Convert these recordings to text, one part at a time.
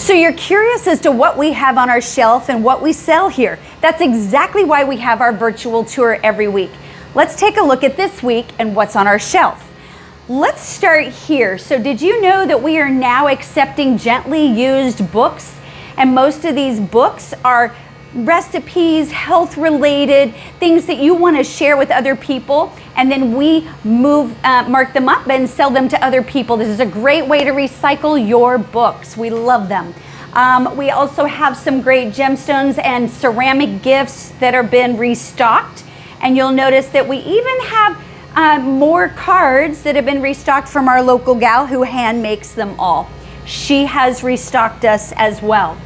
So you're curious as to what we have on our shelf and what we sell here. That's exactly why we have our virtual tour every week. Let's take a look at this week and what's on our shelf. Let's start here. So did you know that we are now accepting gently used books? And most of these books are recipes, health related, things that you want to share with other people, and then we mark them up and sell them to other people. This is a great way to recycle your books. We love them. We also have some great gemstones and ceramic gifts that have been restocked, and you'll notice that we even have more cards that have been restocked from our local gal who hand makes them all. She has restocked us as well.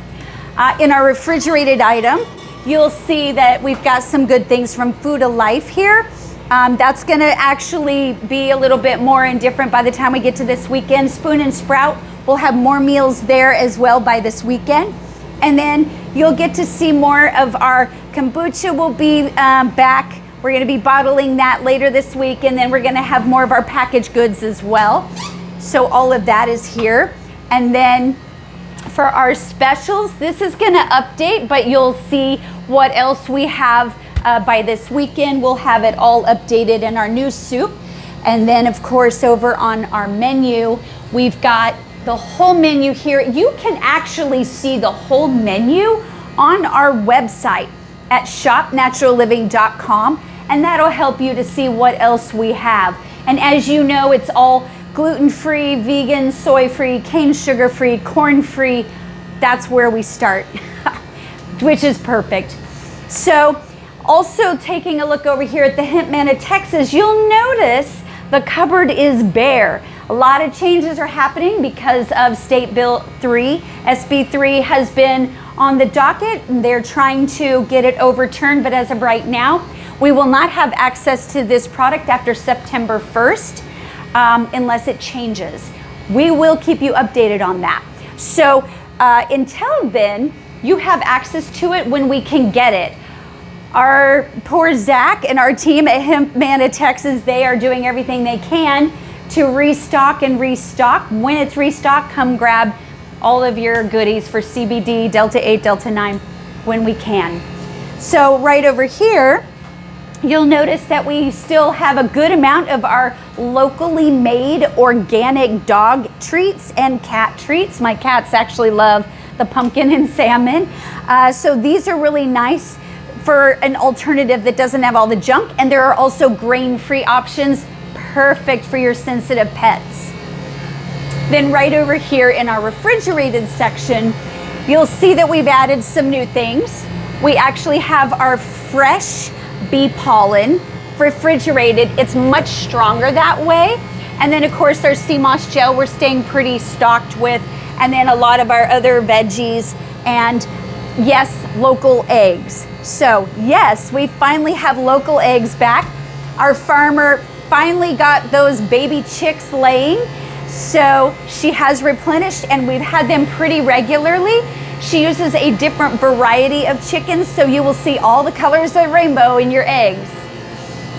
In our refrigerated item, you'll see that we've got some good things from Food of Life here. That's going to actually be a little bit more and different by the time we get to this weekend. Spoon and Sprout will have more meals there as well by this weekend. And then you'll get to see more of our kombucha will be back. We're going to be bottling that later this week, and then we're going to have more of our packaged goods as well. So all of that is here. And then for our specials, this is going to update, but you'll see what else we have by this weekend. We'll have it all updated in our new soup. And then of course over on our menu, we've got the whole menu here. You can actually see the whole menu on our website at shopnaturalliving.com, and that'll help you to see what else we have. And as you know, it's all gluten-free, vegan, soy-free, cane sugar-free, corn-free. That's where we start, which is perfect. So also taking a look over here at the Hemp Man of Texas, you'll notice the cupboard is bare. A lot of changes are happening because of State Bill 3. SB 3 has been on the docket, and they're trying to get it overturned, but as of right now, we will not have access to this product after September 1st. Unless it changes. We will keep you updated on that. So until then, you have access to it when we can get it. Our poor Zach and our team at Hemp Man of Texas, they are doing everything they can to restock and restock. When it's restocked, come grab all of your goodies for CBD, Delta 8, Delta 9 when we can. So right over here, you'll notice that we still have a good amount of our locally made organic dog treats and cat treats. My cats actually love the pumpkin and salmon. So these are really nice for an alternative that doesn't have all the junk. And there are also grain-free options, perfect for your sensitive pets. Then right over here in our refrigerated section, you'll see that we've added some new things. We actually have our fresh bee pollen refrigerated. It's much stronger that way. And then of course our sea moss gel we're staying pretty stocked with, and then a lot of our other veggies, and yes, local eggs. So yes, we finally have local eggs back. Our farmer finally got those baby chicks laying, so she has replenished, and we've had them pretty regularly. She uses a different variety of chickens, so you will see all the colors of the rainbow in your eggs.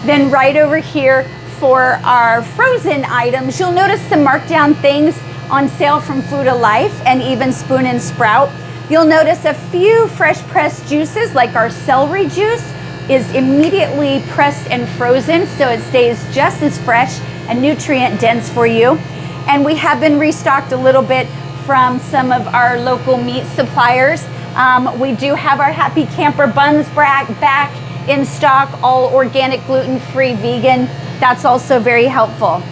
Then right over here for our frozen items, you'll notice some markdown things on sale from Food of Life and even Spoon and Sprout. You'll notice a few fresh pressed juices, like our celery juice is immediately pressed and frozen, so it stays just as fresh and nutrient dense for you. And we have been restocked a little bit from some of our local meat suppliers. We do have our Happy Camper buns back in stock, all organic, gluten-free, vegan. That's also very helpful.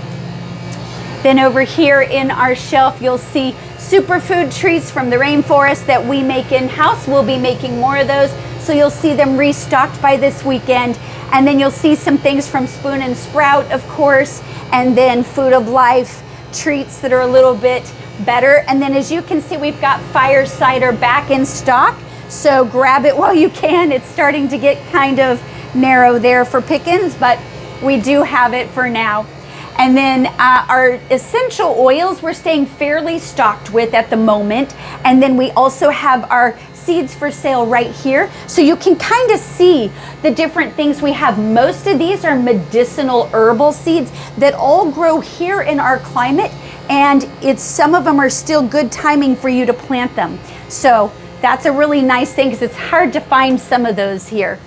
Then over here in our shelf, you'll see superfood treats from the rainforest that we make in-house. We'll be making more of those, so you'll see them restocked by this weekend. And then you'll see some things from Spoon and Sprout, of course, and then Food of Life treats that are a little bit better. And then as you can see, we've got fire cider back in stock, so grab it while you can. It's starting to get kind of narrow there for pickings, but we do have it for now. And then our essential oils we're staying fairly stocked with at the moment. And then we also have our seeds for sale right here, so you can kind of see the different things we have. Most of these are medicinal herbal seeds that all grow here in our climate and some of them are still good timing for you to plant them. So that's a really nice thing because it's hard to find some of those here.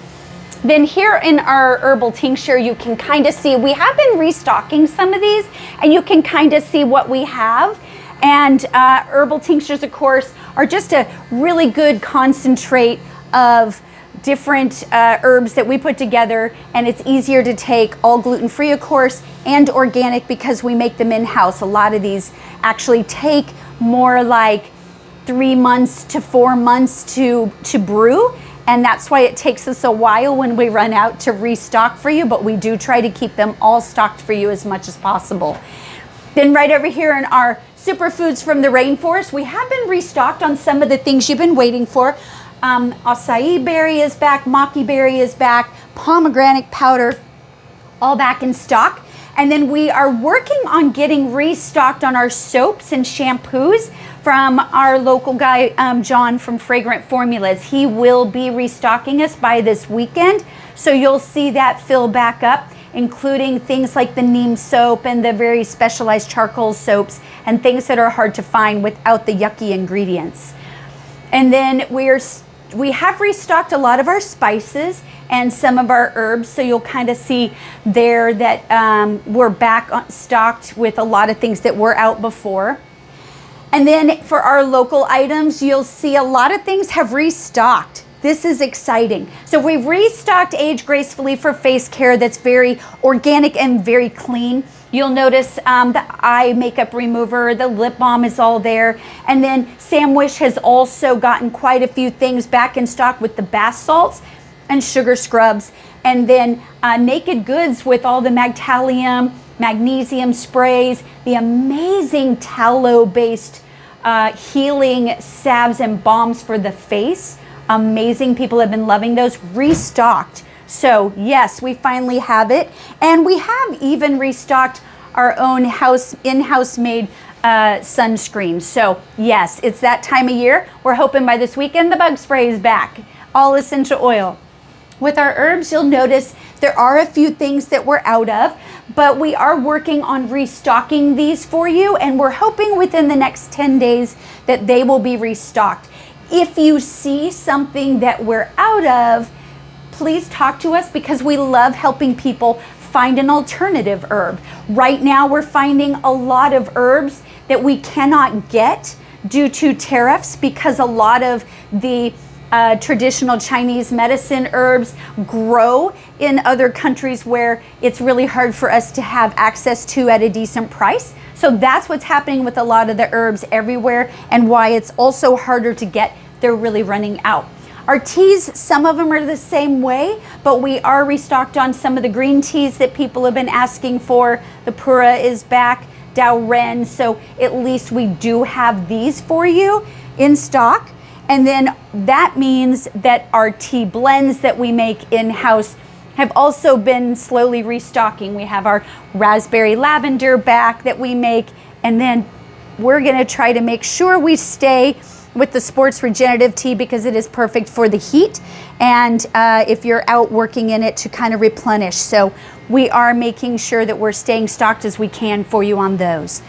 Then here in our herbal tincture, you can kind of see, we have been restocking some of these, and you can kind of see what we have. And herbal tinctures, of course, are just a really good concentrate of different herbs that we put together, and it's easier to take, all gluten-free, of course, and organic because we make them in-house. A lot of these actually take more like 3 months to 4 months to brew. And that's why it takes us a while when we run out to restock for you, but we do try to keep them all stocked for you as much as possible. Then right over here in our superfoods from the rainforest, we have been restocked on some of the things you've been waiting for. Acai berry is back, maki berry is back, pomegranate powder, all back in stock. And then we are working on getting restocked on our soaps and shampoos from our local guy, John from Fragrant Formulas. He will be restocking us by this weekend. So you'll see that fill back up, including things like the neem soap and the very specialized charcoal soaps and things that are hard to find without the yucky ingredients. And then we have restocked a lot of our spices and some of our herbs, so you'll kind of see there that we're back stocked with a lot of things that were out before. And then for our local items, you'll see a lot of things have restocked. This is exciting. So we've restocked Age Gracefully for face care that's very organic and very clean. You'll notice the eye makeup remover, the lip balm is all there. And then Samwish has also gotten quite a few things back in stock with the bath salts and sugar scrubs. And then Naked Goods with all the Magtalium, magnesium sprays, the amazing tallow-based healing salves and balms for the face. Amazing. People have been loving those. Restocked. So yes, we finally have it. And we have even restocked our own in-house made sunscreen. So yes, it's that time of year. We're hoping by this weekend the bug spray is back. All essential oil. With our herbs, you'll notice there are a few things that we're out of, but we are working on restocking these for you, and we're hoping within the next 10 days that they will be restocked. If you see something that we're out of, please talk to us because we love helping people find an alternative herb. Right now, we're finding a lot of herbs that we cannot get due to tariffs because a lot of the traditional Chinese medicine herbs grow in other countries where it's really hard for us to have access to at a decent price. So that's what's happening with a lot of the herbs everywhere and why it's also harder to get. They're really running out. Our teas, some of them are the same way, but we are restocked on some of the green teas that people have been asking for. The Pura is back, Dao Ren, so at least we do have these for you in stock. And then that means that our tea blends that we make in-house have also been slowly restocking. We have our raspberry lavender back that we make, and then we're gonna try to make sure we stay with the sports regenerative tea because it is perfect for the heat and if you're out working in it to kind of replenish. So we are making sure that we're staying stocked as we can for you on those.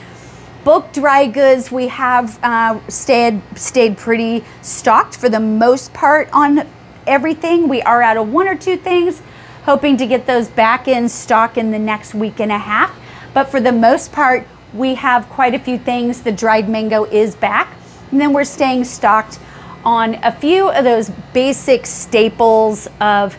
Bulk dry goods, we have stayed pretty stocked for the most part on everything. We are out of 1 or 2 things, hoping to get those back in stock in the next week and a half. But for the most part, we have quite a few things. The dried mango is back. And then we're staying stocked on a few of those basic staples of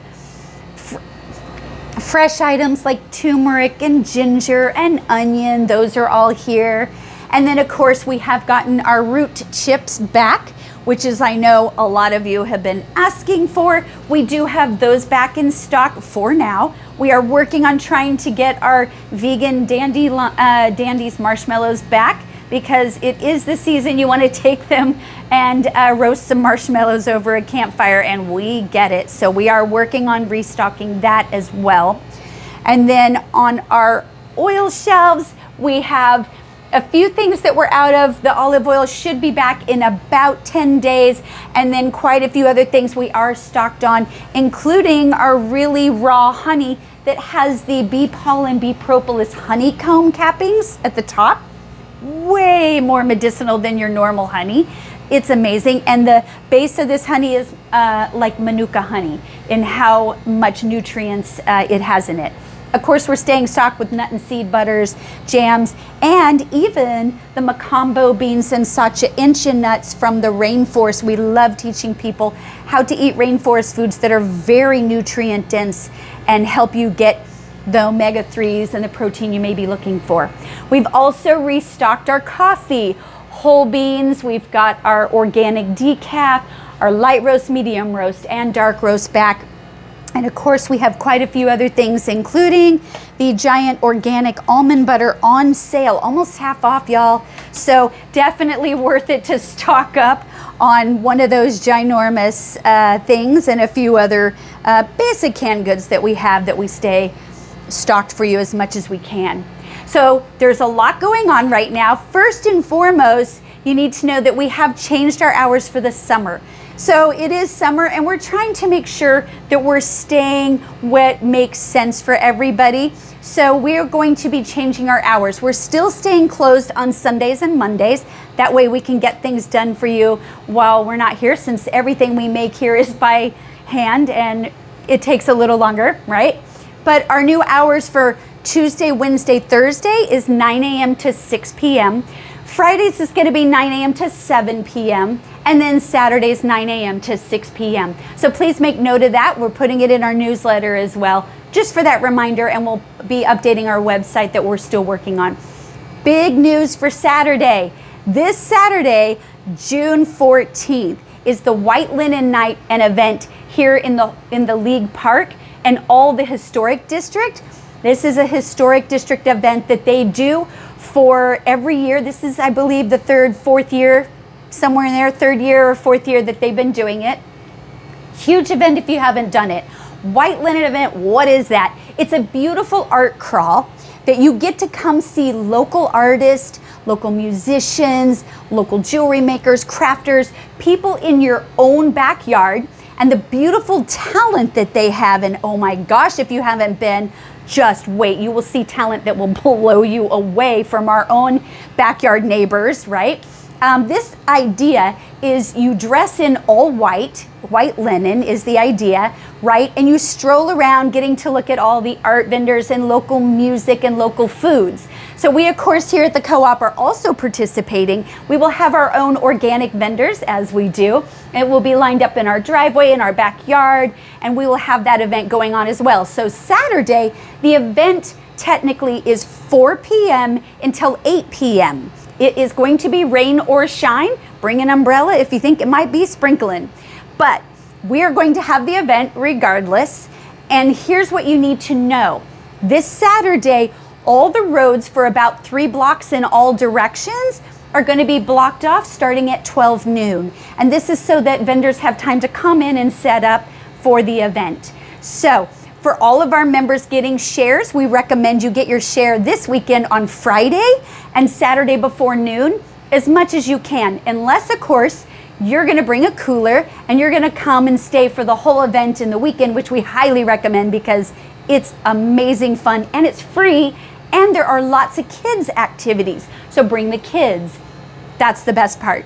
fresh items like turmeric and ginger and onion. Those are all here. And then of course we have gotten our root chips back, which is I know a lot of you have been asking for. We do have those back in stock for now. We are working on trying to get our vegan Dandies marshmallows back because it is the season you want to take them and roast some marshmallows over a campfire, and we get it. So we are working on restocking that as well. And then on our oil shelves, we have a few things that we're out of. The olive oil should be back in about 10 days, and then quite a few other things we are stocked on, including our really raw honey that has the bee pollen, bee propolis honeycomb cappings at the top. way more medicinal than your normal honey. It's amazing. And the base of this honey is like Manuka honey in how much nutrients it has in it. Of course, we're staying stocked with nut and seed butters, jams, and even the Macambo beans and Sacha Incha nuts from the rainforest. We love teaching people how to eat rainforest foods that are very nutrient dense and help you get the omega-3s and the protein you may be looking for. We've also restocked our coffee, whole beans. We've got our organic decaf, our light roast, medium roast, and dark roast back. And of course, we have quite a few other things, including the giant organic almond butter on sale, almost half off, y'all. So definitely worth it to stock up on one of those ginormous things and a few other basic canned goods that we have that we stay stocked for you as much as we can. So there's a lot going on right now. First and foremost, you need to know that we have changed our hours for the summer. So it is summer and we're trying to make sure that we're staying what makes sense for everybody. So we're going to be changing our hours. We're still staying closed on Sundays and Mondays. That way we can get things done for you while we're not here, since everything we make here is by hand and it takes a little longer, right? But our new hours for Tuesday, Wednesday, Thursday is 9 a.m. to 6 p.m. Fridays is going to be 9 a.m. to 7 p.m. and then Saturdays 9 a.m. to 6 p.m. So please make note of that. We're putting it in our newsletter as well, just for that reminder, and we'll be updating our website that we're still working on. Big news for Saturday. This Saturday, June 14th, is the White Linen Night, an event here in the League Park and all the historic district. This is a historic district event that they do for every year. This is, I believe, the fourth year, somewhere in there, third year or fourth year that they've been doing it. Huge event if you haven't done it. White Linen event, what is that? It's a beautiful art crawl that you get to come see local artists, local musicians, local jewelry makers, crafters, people in your own backyard, and the beautiful talent that they have. And oh my gosh, if you haven't been, just wait. You will see talent that will blow you away from our own backyard neighbors, right? This idea is you dress in all white linen is the idea, right? And you stroll around getting to look at all the art vendors and local music and local foods. So we, of course, here at the Co-op are also participating. We will have our own organic vendors, as we do. It will be lined up in our driveway, in our backyard, and we will have that event going on as well. So Saturday, the event technically is 4 p.m. until 8 p.m. It is going to be rain or shine. Bring an umbrella if you think it might be sprinkling. But we are going to have the event regardless. And here's what you need to know. This Saturday, all the roads for about 3 blocks in all directions are going to be blocked off starting at 12 noon. And this is so that vendors have time to come in and set up for the event. So for all of our members getting shares, we recommend you get your share this weekend on Friday and Saturday before noon, as much as you can, unless, of course, you're going to bring a cooler and you're going to come and stay for the whole event in the weekend, which we highly recommend because it's amazing fun and it's free, and there are lots of kids activities. So bring the kids. That's the best part.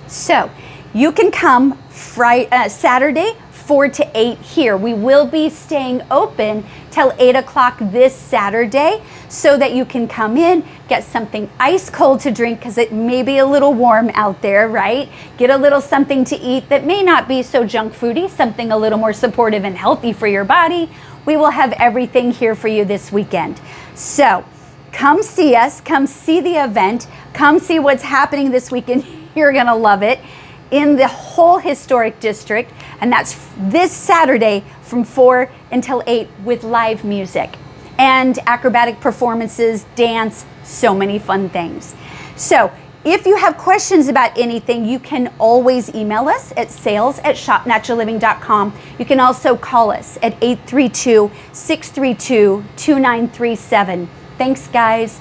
So you can come Saturday 4 to 8 here. We will be staying open till 8 o'clock this Saturday so that you can come in, get something ice cold to drink because it may be a little warm out there, right? Get a little something to eat that may not be so junk foody, something a little more supportive and healthy for your body. We will have everything here for you this weekend. So come see us, come see the event, come see what's happening this weekend. You're gonna love it. In the whole historic district, and that's this Saturday from 4 until 8 with live music and acrobatic performances, dance, so many fun things. So if you have questions about anything, you can always email us at sales@shopnaturalliving.com. You can also call us at 832-632-2937. Thanks, guys.